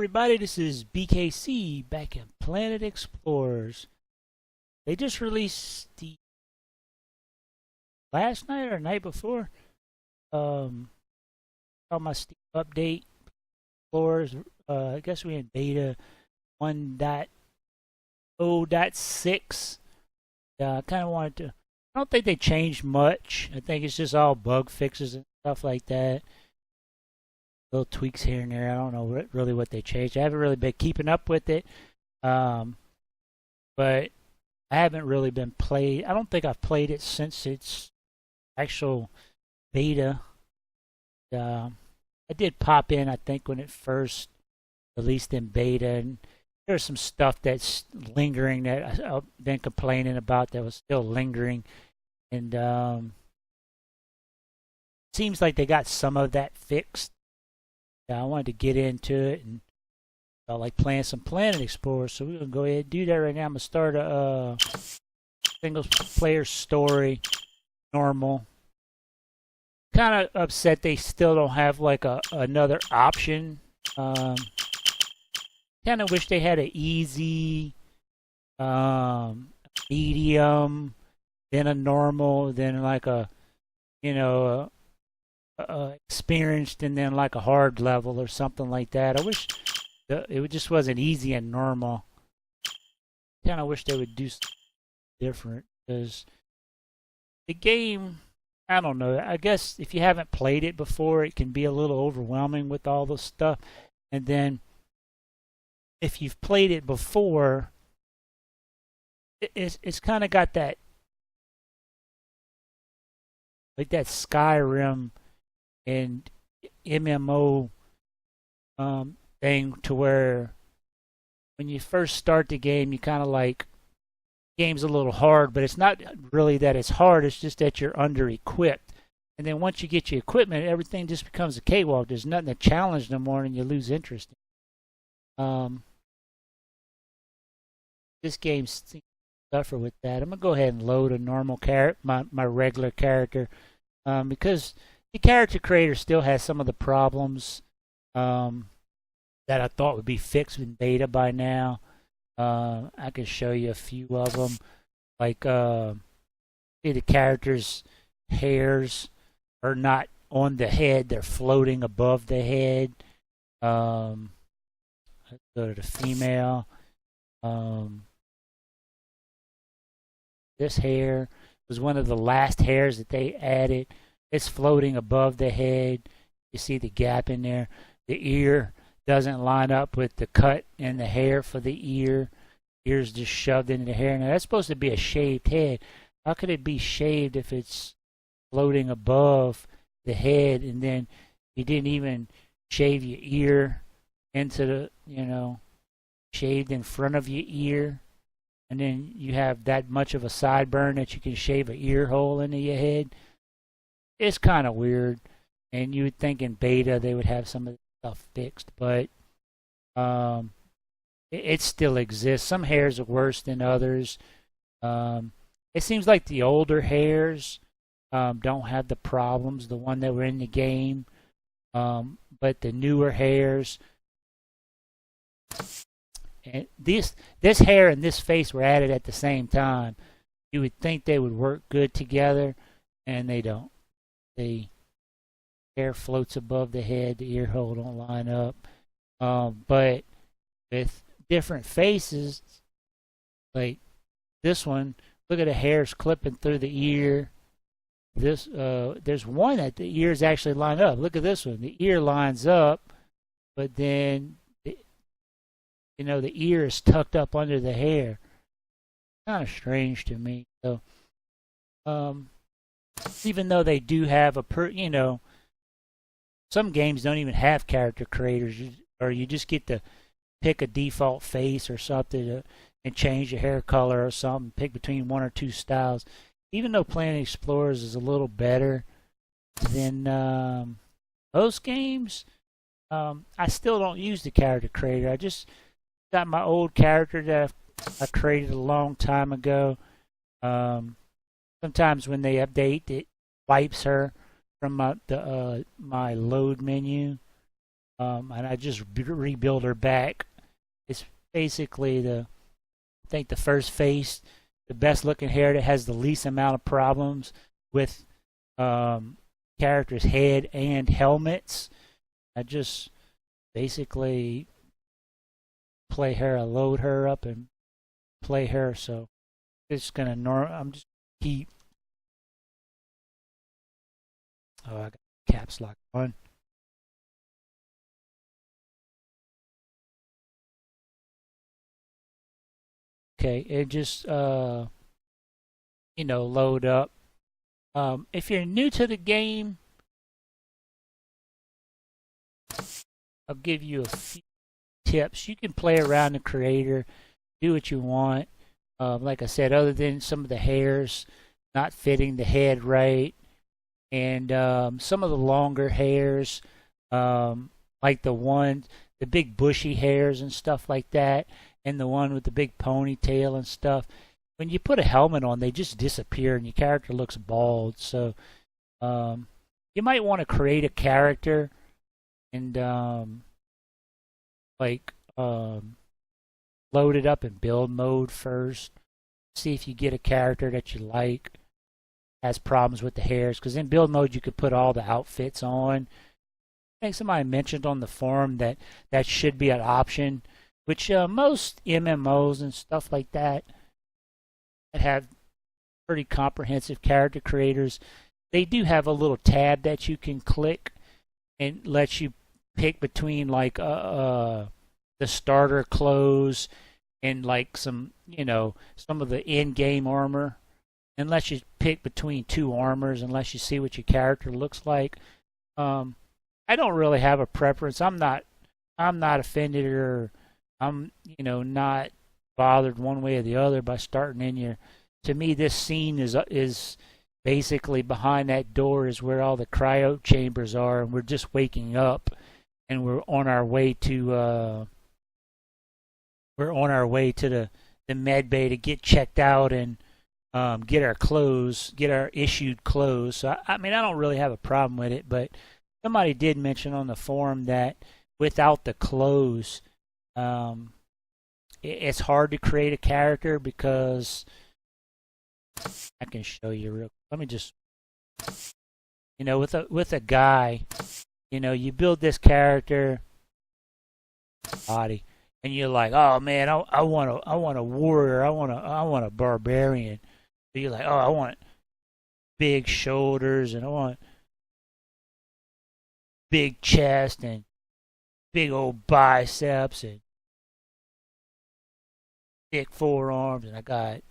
everybody, this is BKC back in Planet Explorers. They just released the last night or night before on my Steam update. Explorers, I guess we're in beta 1.0.6. I kind of wanted to. I don't think they changed much. I think it's just all bug fixes and stuff like that. Little tweaks here and there. I don't know really what they changed. I haven't really been keeping up with it, but I haven't really been played. I don't think I've played it since its actual beta. I did pop in, I think, when it first released in beta, and there's some stuff that's lingering that I've been complaining about that was still lingering, and seems like they got some of that fixed. I wanted to get into it and like playing some Planet Explorer, so we're gonna go ahead and do that right now. I'm gonna start a single player story, normal. Kind of upset they still don't have like another option. Kind of wish they had an easy, medium, then a normal, then like a experienced, and then like a hard level or something like that. I wish it just wasn't easy and normal. Kind of wish they would do something different, because the game, I don't know, I guess if you haven't played it before, it can be a little overwhelming with all the stuff. And then if you've played it before, it's kind of got that, like that Skyrim and MMO thing, to where when you first start the game, you kind of like, game's a little hard, but it's not really that it's hard, it's just that you're under equipped. And then once you get your equipment, everything just becomes a cakewalk. There's nothing to challenge no more, and you lose interest. This game suffer with that. I'm gonna go ahead and load a normal my regular character, because the character creator still has some of the problems that I thought would be fixed in beta by now. I can show you a few of them. Like, see, the character's hairs are not on the head, they're floating above the head. Let's go to the female. This hair was one of the last hairs that they added. It's floating above the head. You see the gap in there. The ear doesn't line up with the cut in the hair for the ear. Ear's just shoved into the hair. Now that's supposed to be a shaved head. How could it be shaved if it's floating above the head, and then you didn't even shave your ear into the, shaved in front of your ear, and then you have that much of a sideburn that you can shave an ear hole into your head? It's kind of weird, and you would think in beta they would have some of the stuff fixed, but it still exists. Some hairs are worse than others. It seems like the older hairs don't have the problems, the one that were in the game, but the newer hairs, and this hair and this face were added at the same time. You would think they would work good together, and they don't. The hair floats above the head, the ear hole don't line up. But with different faces, like this one, look at the hairs clipping through the ear. This there's one that the ears actually line up. Look at this one. The ear lines up, but then the ear is tucked up under the hair. Kind of strange to me. So even though they do have some games don't even have character creators, or you just get to pick a default face or something and change your hair color or something, pick between one or two styles. Even though Planet Explorers is a little better than those games, I still don't use the character creator. I just got my old character that I created a long time ago. Sometimes when they update, it wipes her from my load menu. and I just rebuild her back. It's basically I think the first face, the best looking hair that has the least amount of problems with characters' head and helmets. I just basically play her, load her up, and play her. So it's gonna I'm just keep. Oh, I got caps lock on. Okay, it just load up. If you're new to the game, I'll give you a few tips. You can play around the creator, do what you want. Like I said, other than some of the hairs not fitting the head right, and some of the longer hairs, like the big bushy hairs and stuff like that, and the one with the big ponytail and stuff. When you put a helmet on, they just disappear and your character looks bald. So you might want to create a character and load it up in build mode first. See if you get a character that you like. Has problems with the hairs, because in build mode you could put all the outfits on. I think somebody mentioned on the forum that should be an option, which most MMOs and stuff like that have pretty comprehensive character creators, they do have a little tab that you can click and lets you pick between like the starter clothes and like some of the in-game armor, and lets you pick between two armors and lets you see what your character looks like. I don't really have a preference. I'm not offended, or I'm not bothered one way or the other by starting in your. To me, this scene is basically behind that door is where all the cryo chambers are, and we're just waking up, and we're on our way to the med bay to get checked out and get our clothes, get our issued clothes. So I mean, I don't really have a problem with it, but somebody did mention on the forum that without the clothes, it's hard to create a character, because I can show you real. Let me just, with a guy, you build this character body, and you're like, oh man, I want a warrior, I want a barbarian. So you're like, oh, I want big shoulders, and I want big chest and big old biceps and thick forearms, and I got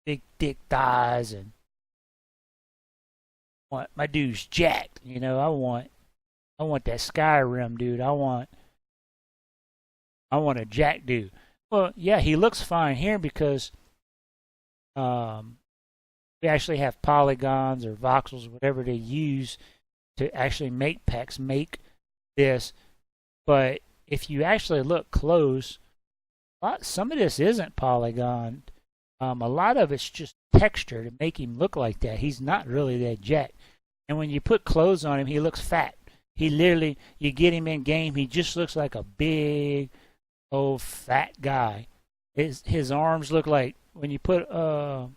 big thick thighs, and my dude's jacked. I want that Skyrim dude. I want a jack dude. Well, yeah, he looks fine here because we actually have polygons or voxels, whatever they use to actually make pecs, make this. But if you actually look close, some of this isn't polygon. A lot of it's just texture to make him look like that. He's not really that jacked. And when you put clothes on him, he looks fat. He literally, you get him in game, he just looks like a big old fat guy. His arms look like, when you put clothes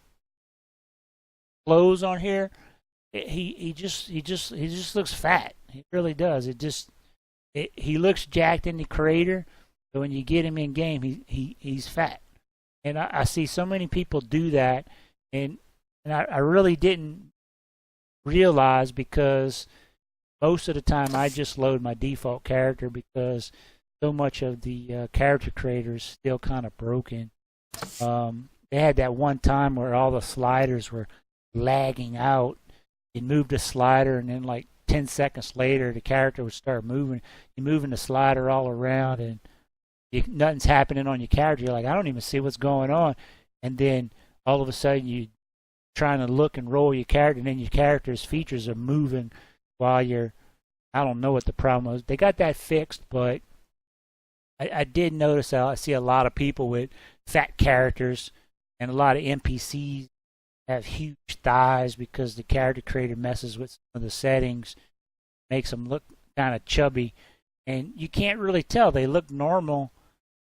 on here, he just looks fat. He really does. He looks jacked in the creator, but when you get him in game, he's fat. And I see so many people do that, and I really didn't realize, because most of the time I just load my default character, because so much of the character creator is still kind of broken. They had that one time where all the sliders were lagging out. You moved a slider, and then like 10 seconds later, the character would start moving. You're moving the slider all around, and nothing's happening on your character. You're like, I don't even see what's going on. And then all of a sudden, you're trying to look and roll your character, and then your character's features are moving while you're. I don't know what the problem was. They got that fixed, but I did notice I see a lot of people with fat characters and a lot of NPCs have huge thighs because the character creator messes with some of the settings, makes them look kind of chubby, and you can't really tell. They look normal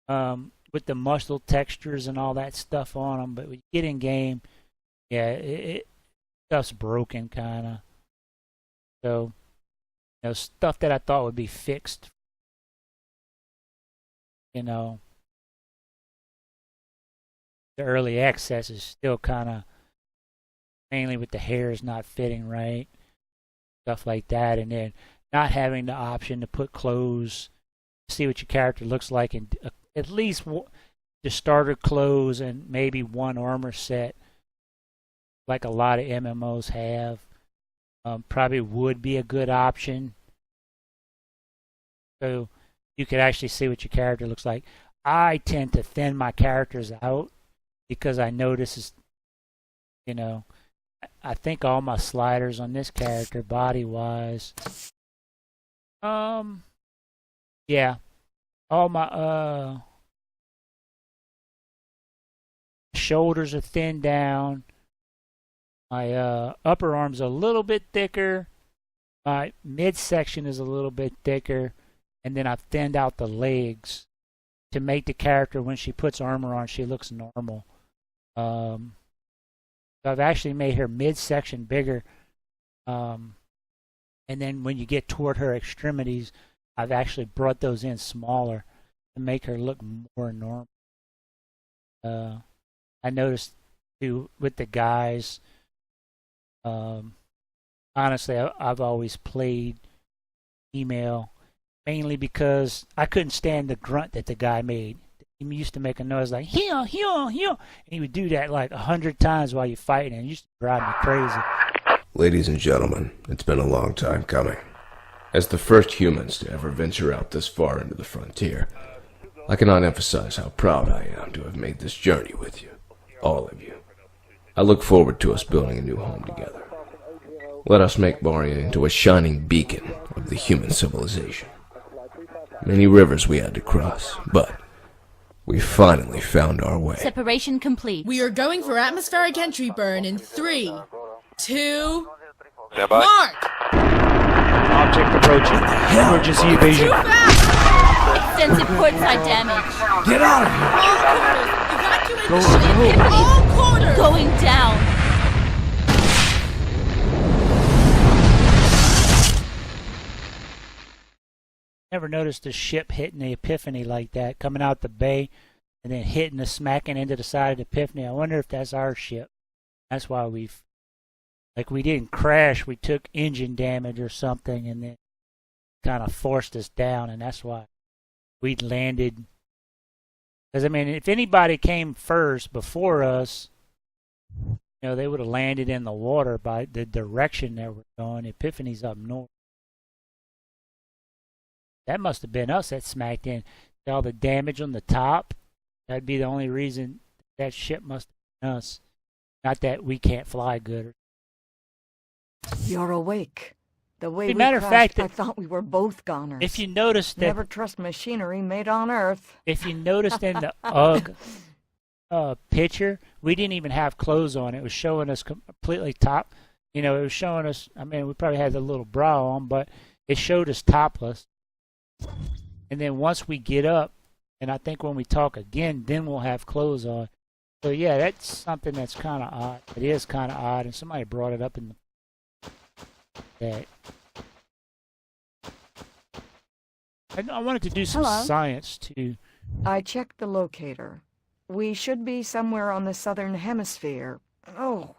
with the muscle textures and all that stuff on them, but when you get in game, yeah, stuff's broken kind of. So, stuff that I thought would be fixed, the early access is still kind of mainly with the hairs not fitting right, stuff like that, and then not having the option to put clothes, see what your character looks like, and at least the starter clothes and maybe one armor set, like a lot of MMOs have. Probably would be a good option, so you could actually see what your character looks like. I tend to thin my characters out because I notice, I think all my sliders on this character, body-wise, yeah, all my shoulders are thinned down. My upper arm's a little bit thicker. My midsection is a little bit thicker. And then I've thinned out the legs to make the character, when she puts armor on, she looks normal. So I've actually made her midsection bigger. And then when you get toward her extremities, I've actually brought those in smaller to make her look more normal. I noticed too with the guys, honestly, I've always played female mainly because I couldn't stand the grunt that the guy made. He used to make a noise like "here, here, here," and he would do that like 100 times while you're fighting, and it used to drive me crazy. Ladies and gentlemen, it's been a long time coming. As the first humans to ever venture out this far into the frontier, I cannot emphasize how proud I am to have made this journey with you, all of you. I look forward to us building a new home together. Let us make Pathea into a shining beacon of the human civilization. Many rivers we had to cross, but we finally found our way. Separation complete. We are going for atmospheric entry burn in 3, 2, Standby. mark! Object approaching. Emergency evasion. Too fast! Extensive portside damage. Get out of here! All quarters! Evacuate the ship in all quarters! Going down. Never noticed a ship hitting the Epiphany like that, coming out the bay and then hitting the smacking into the side of the Epiphany. I wonder if that's our ship. That's why we didn't crash. We took engine damage or something, and then kind of forced us down, and that's why we landed. Because I mean, if anybody came first before us, they would have landed in the water by the direction that we're going. Epiphany's up north. That must have been us that smacked in. All the damage on the top, that'd be the only reason that ship must have been us. Not that we can't fly good. You're awake. The way we matter of crashed, fact, I thought we were both goners. If you noticed that, Never trust machinery made on Earth. if you noticed in the UGG picture, we didn't even have clothes on. It was showing us completely top. It was showing us, I mean, we probably had a little bra on, but it showed us topless. And then once we get up, and I think when we talk again, then we'll have clothes on. So yeah, that's something that's kind of odd. It is kind of odd, and somebody brought it up in that. I wanted to do some Hello. science too. I checked the locator. We should be somewhere on the southern hemisphere. Oh,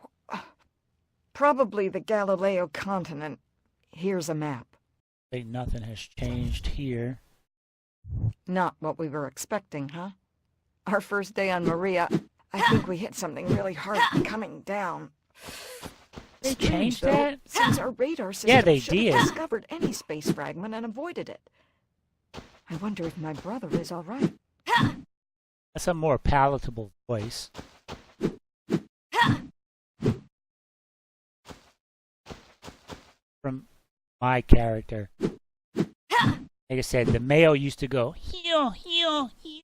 probably the Galileo continent. Here's a map. I think nothing has changed here. Not what we were expecting, huh? Our first day on Maria, I think we hit something really hard coming down. They Strange, changed though, that? since our radar system Yeah, they should have did. discovered any space fragment and avoided it. I wonder if my brother is all right. That's a more palatable voice. From my character. Like I said, the male used to go, heel, heel, heel.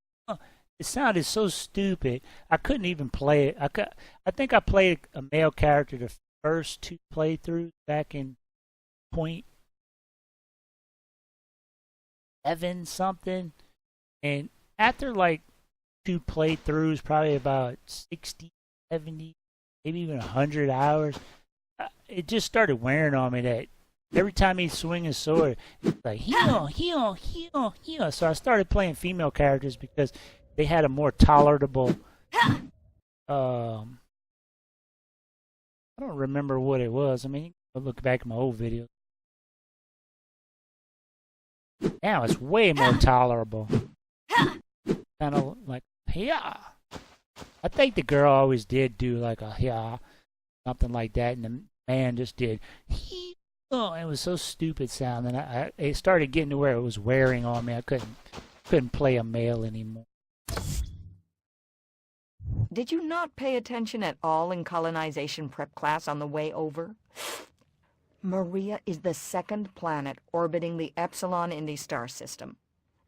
It sounded so stupid. I couldn't even play it. I think I played a male character the first 2 playthroughs back in point 7 something, and after like 2 playthroughs, probably about 60, 70, maybe even 100 hours, it just started wearing on me that every time he swing his sword, it's like heal, heal, heal, heal. So I started playing female characters because they had a more tolerable. I don't remember what it was. I mean, I'll look back at my old videos. Now it's way more tolerable. Kind of like yeah. I think the girl always did do like a yeah, something like that, and the man just did he. Oh, it was so stupid sounding. It started getting to where it was wearing on me. I couldn't play a male anymore. Did you not pay attention at all in colonization prep class on the way over? Maria is the 2nd planet orbiting the Epsilon Indi Star System,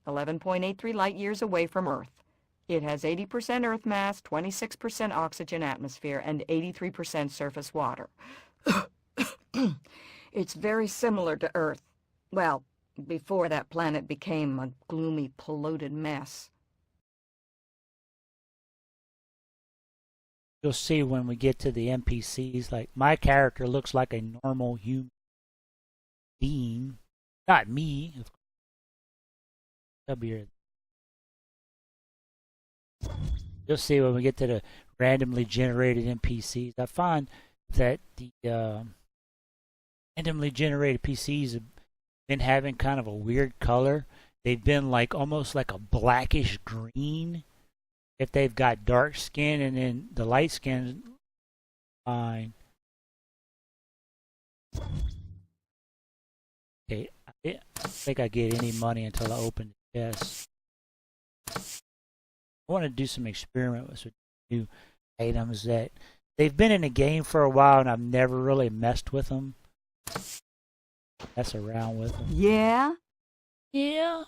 11.83 light-years away from Earth. It has 80% Earth mass, 26% oxygen atmosphere, and 83% surface water. It's very similar to Earth. Well, before that planet became a gloomy, polluted mess. You'll see when we get to the NPCs, like my character looks like a normal human being. Not me. You'll see when we get to the randomly generated NPCs. I find that the randomly generated PCs have been having kind of a weird color. They've been like almost like a blackish green if they've got dark skin, and then the light skin fine. Okay, I don't think I get any money until I open the chest. I want to do some experiments with new items that they've been in the game for a while, and I've never really messed with them. Mess around with them. Yeah? Yeah.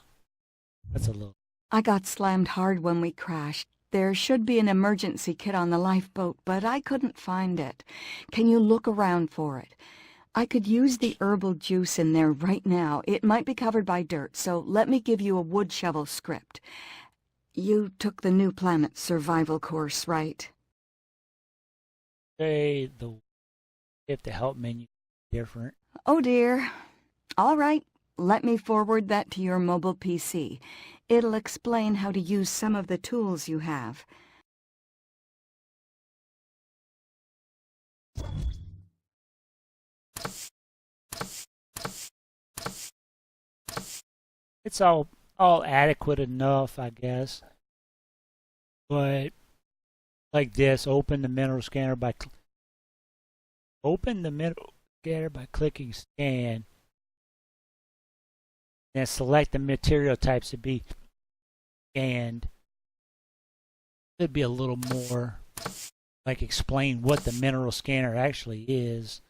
That's a little. I got slammed hard when we crashed. There should be an emergency kit on the lifeboat, but I couldn't find it. Can you look around for it? I could use the herbal juice in there right now. It might be covered by dirt, so let me give you a wood shovel script. You took the new planet survival course, right? Say the if the help menu is different. Oh dear. All right, let me forward that to your mobile PC. It'll explain how to use some of the tools you have. It's all adequate enough, I guess. But like this, open the mineral scanner by clicking scan. Then select the material types to be scanned. Could be a little more like explain what the mineral scanner actually is.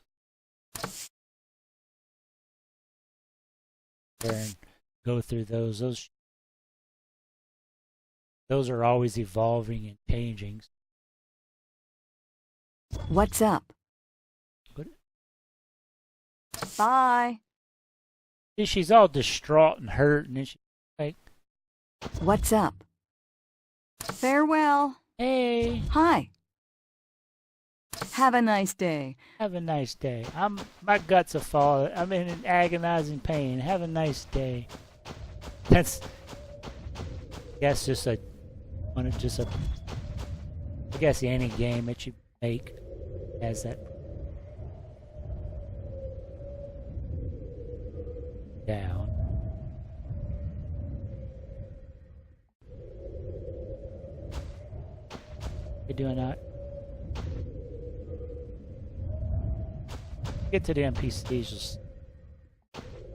And go through those. Those are always evolving and changing. What's up? What? Bye. She's all distraught and hurt, and then she's like, What's up? Farewell. hey, Hi. Have a nice day. have a nice day. My guts are falling. I'm in agonizing pain. Have a nice day. That's I guess I guess any game that you make has that down. You doing that? Get to the NPCs.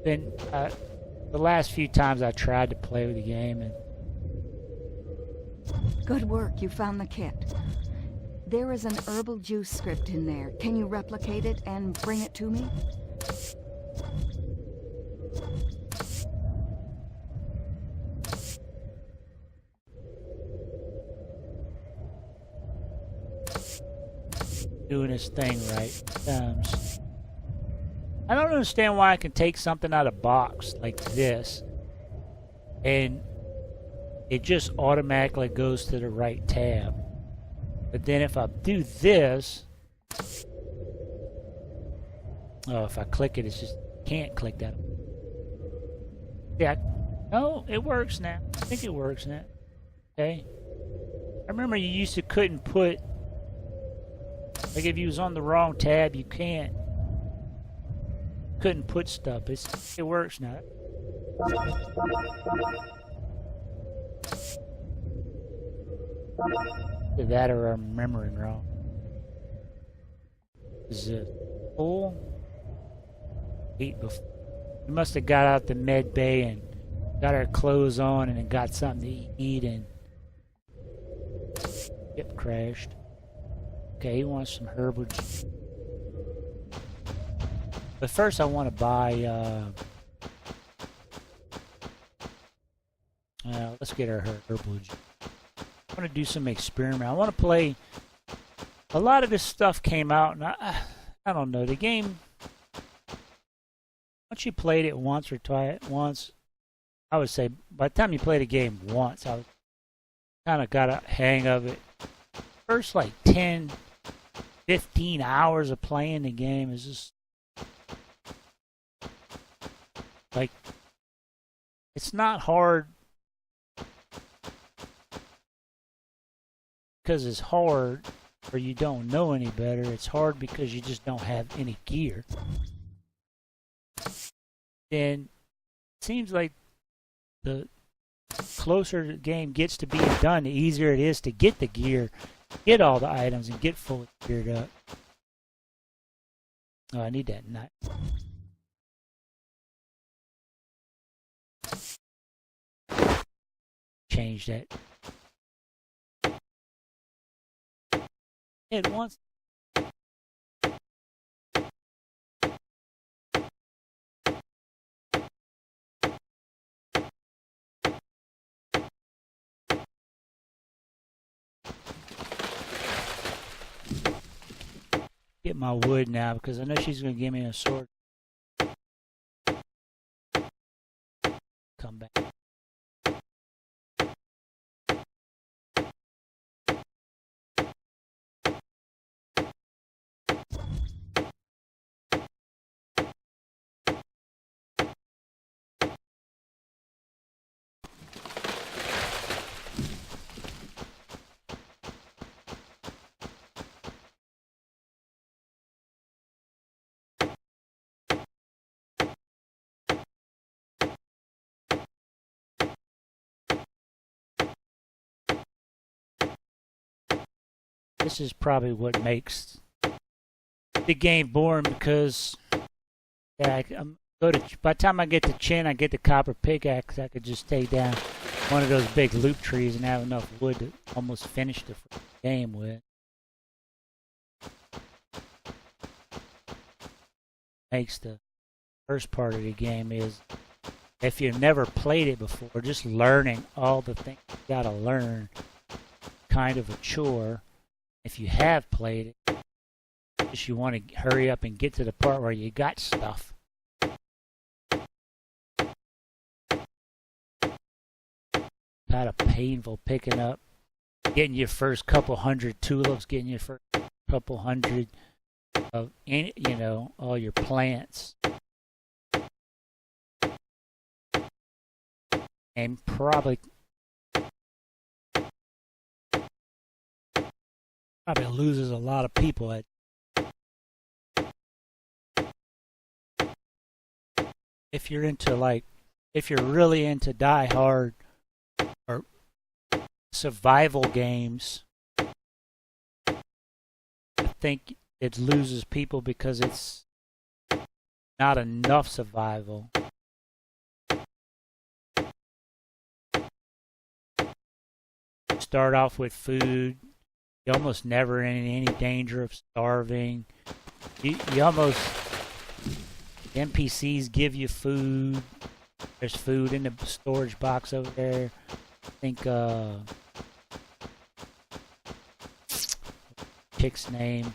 Then the last few times I tried to play with the game, and Good work, you found the kit. There is an herbal juice script in there. Can you replicate it and bring it to me? doing his thing right. I don't understand why I can take something out of box like this and it just automatically goes to the right tab. But then if I do this, oh, if I click it, it's just can't click that. Yeah, no, it works now. I think it works now. Okay. I remember you used to couldn't put, like if you was on the wrong tab, you couldn't put stuff. It works now. Either that or I'm remembering wrong. Is it full? Eat before. We must have got out the med bay and got our clothes on and then got something to eat and ship crashed. Okay, he wants some herbal juice. But first I want to buy let's get our herbal juice. I want to do some experiment. I want to play. A lot of this stuff came out, and I don't know. The game, once you played it once or twice, I would say by the time you play the game once, I kind of got a hang of it. First, like 10, 15 hours of playing the game is just like, it's not hard. Because it's hard, or you don't know any better. It's hard because you just don't have any gear. Then it seems like the closer the game gets to being done, the easier it is to get the gear, get all the items, and get fully geared up. Oh, I need that knife. Change that. It wants. Get my wood now because I know she's going to give me a sword. Come back. This is probably what makes the game boring because yeah, by the time I get to Chin, I get the copper pickaxe. I could just take down one of those big loop trees and have enough wood to almost finish the game with. Makes the first part of the game is if you've never played it before, just learning all the things you gotta learn, kind of a chore. If you have played it, just you want to hurry up and get to the part where you got stuff. Kind of painful picking up, getting your first couple hundred tulips, getting your first couple hundred of, you know, all your plants. And probably loses a lot of people at if you're really into Die Hard or survival games. I think it loses people because it's not enough survival. Start off with food. You're almost never in any danger of starving. You almost, NPCs give you food. There's food in the storage box over there. I think, chick's name.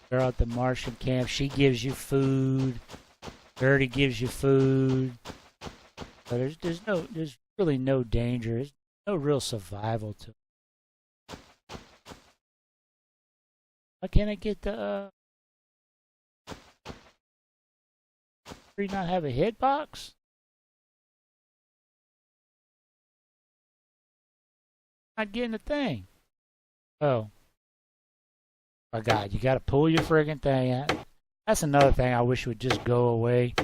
They're at the Martian camp. She gives you food. Gertie gives you food. So there's really no danger. There's no real survival to it. Why can't I get the not have a hitbox? Not getting a thing. Oh. My God, you gotta pull your friggin' thing out. That's another thing I wish would just go away.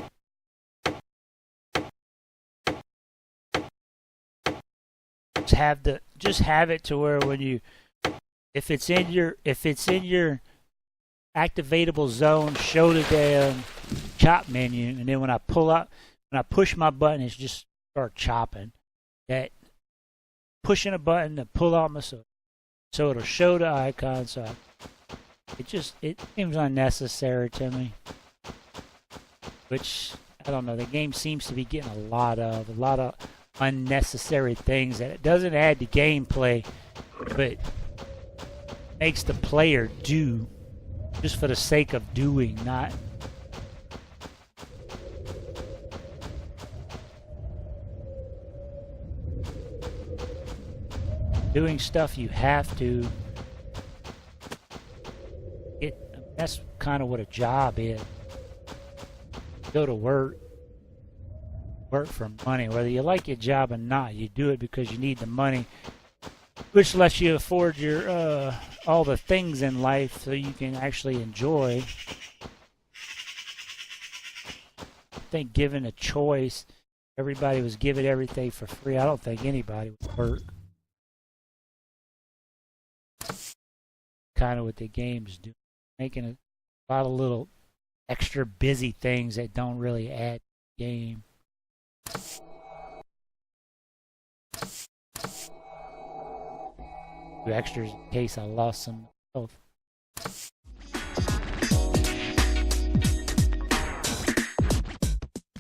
Just have it to where when you, if it's in your activatable zone, show the damn chop menu, and then when I push my button, it's just start chopping. That pushing a button to pull out my so it'll show the icon. So it seems unnecessary to me. Which I don't know. The game seems to be getting a lot of unnecessary things that it doesn't add to gameplay, but makes the player do just for the sake of doing, not doing stuff you have to. That's kind of what a job is. Go to work for money, whether you like your job or not. You do it because you need the money, which lets you afford your all the things in life so you can actually enjoy. I think given a choice, everybody was given everything for free. I don't think anybody would work. Kind of what the games do, making a lot of little extra busy things that don't really add to the game. Extras in case I lost some health.